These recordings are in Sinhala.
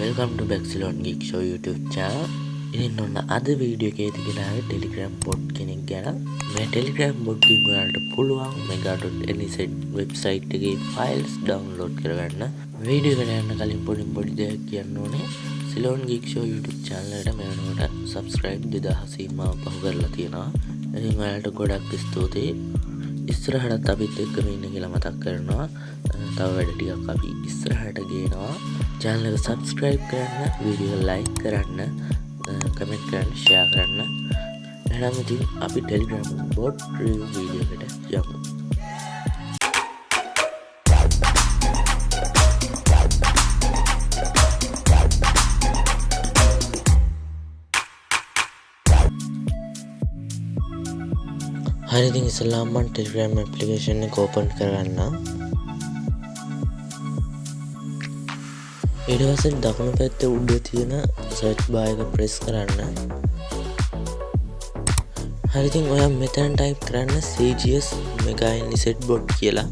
Welcome to back Ceylon Geek Show YouTube channel. ඉතින් ඔන්න අද වීඩියෝ එකේදී ගෙනාවේ Telegram bot කෙනෙක් ගැන. මේ Telegram bot එකෙන් ඔයාලට පුළුවන් mega.nz website එකේ files download කරගන්න. වීඩියෝ එකට යන්න කලින් පොඩි දෙයක් කියන්න ඕනේ. Ceylon Geek Show YouTube channel එකට මේ වෙනකොට subscribe 2000 සීමාව පහු කරලා තියෙනවා. ඉතින් ඔයාලට ගොඩක් ස්තුතියි. ඉස්සරහට අපිත් එක්කම ඉන්න කියලා මතක් කරනවා. තව වැඩ ටිකක් අපි ඉස්සරහට ගේනවා. channel එක subscribe කරන්න, video like කරන්න, comment කරන්න, share කරන්න. එහෙනම් ඉතින් අපි Telegram bot review video එකට යමු. හරි ඉතින් ඉස්සෙල්ලාම මම Telegram application එක open කරගන්නම්. ඊට පස්සේ දකුණු පැත්තේ උඩ තියෙන search bar එක press කරන්න. හරි ඉතින් ඔයා මෙතන type කරන්න CGS mega.nz bot කියලා.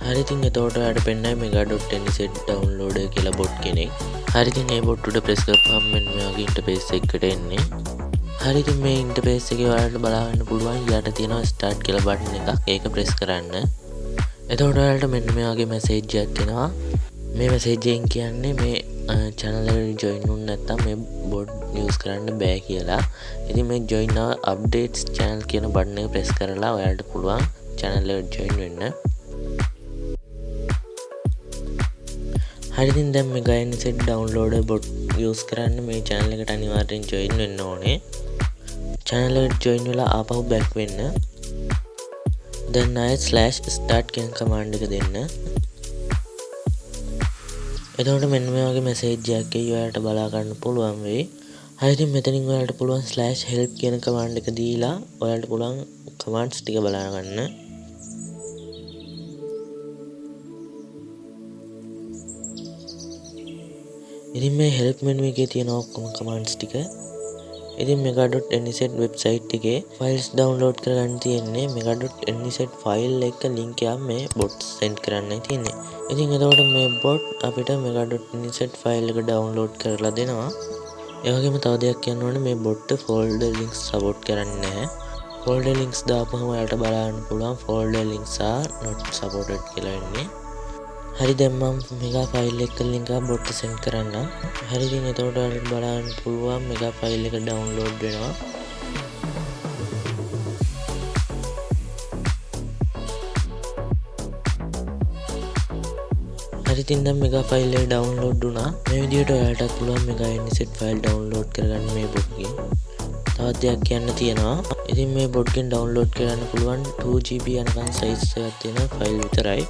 හරි ඉතින් එතකොට ඔයාලට පෙන්නයි mega.nz download කියලා bot කෙනෙක්. හරි ඉතින් මේ bot උඩ press කරපුවම මෙන්න මේ වගේ interface එකකට එන්නේ. හරි ඉතින් මේ interface එකේ ඔයාලට බලා ගන්න පුළුවන් යට තියෙනවා start කියලා button එකක්. ඒක press කරන්න. එතකොට ඔයාලට මෙන්න මේ වගේ message එකක් එනවා. මේ message එකෙන් කියන්නේ මේ channel එකට join වුණ නැත්නම් මේ bot use කරන්න බෑ කියලා. ඉතින් මේ join now updates channel කියන button එක press කරලා ඔයාලට පුළුවන් channel එකට join වෙන්න. හරි ඉතින් දැන් mega.nz downloader bot use කරන්න මේ channel එකට අනිවාර්යෙන් join වෙන්න ඕනේ. channel එකට join වෙලා ආපහු back වෙන්න. දැන් ආයෙත් /start කියන command එක දෙන්න. එතකොට මෙන්න මේ වගේ message එකක් එයි ඔයාලට බලා ගන්න පුළුවන් වෙයි. හරි ඉතින් මෙතනින් ඔයාලට පුළුවන් /help කියන command එක දීලා ඔයාලට පුළුවන් commands ටික බලා ගන්න. ඉතින් මේ help menu එකේ තියෙන ඔක්කොම commands ටික ඉතින් mega.nz website එකේ files download කරගන්න තියෙන්නේ mega.nz file එක link එක මේ bot send කරන්නයි තියෙන්නේ. ඉතින් එතකොට මේ bot අපිට mega.nz file එක download කරලා දෙනවා. ඒ වගේම තව දෙයක් කියන්න ඕනේ මේ bot folder links support කරන්නේ නැහැ. folder links දාපුවම ඔයාලට බලන්න පුළුවන් folder links are not supported කියලා එන්නේ. හරි දැන් මම mega file එක link එක bot send කරන්න. හරි ඉතින් එතකොට ඔයාලට බලන්න පුළුවන් mega file එක download වෙනවා. හරි ඉතින් දැන් mega file එක download වුණා. මේ විදිහට ඔයාලටත් පුළුවන් mega.nz file download කරගන්න මේ bot එකෙන්. තවත් දෙයක් කියන්න තියෙනවා. ඉතින් මේ bot එකෙන් download කරන්න පුළුවන් 2GB යනකම් size එකක් තියෙන file විතරයි.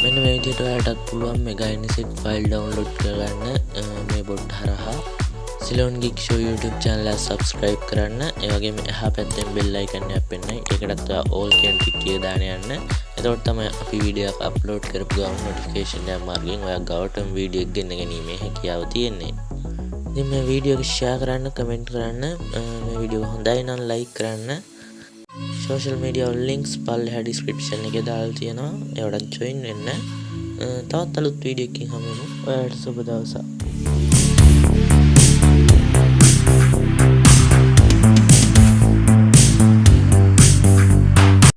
මෙන්න මේ විදිහට ඔයාලටත් පුළුවන් mega.nz file download කරගන්න මේ bot හරහා. Ceylon Geek Show YouTube channel එක subscribe කරන්න. ඒ වගේම එහා පැත්තෙන් bell icon එකක් පෙන්නයි. ඒකටත් ඔයා all කියන ටික දාන යන්න. එතකොට තමයි අපි වීඩියෝ එක upload කරපු ගමන් notification එක මාර්ගයෙන් ඔයා ගාවටම වීඩියෝ එක ගෙන ගැනීමේ හැකියාව තියෙන්නේ. ඉතින් මේ වීඩියෝ එක share කරන්න, comment කරන්න. මේ වීඩියෝ හොඳයි නම් like කරන්න. social media links පල්ලෙහා description එකේ දාලා තියෙනවා. ඒවට join වෙන්න. තවත් අලුත් වීඩියෝ එකකින් හමු වෙමු. ඔයාලට සුබ දවසක්.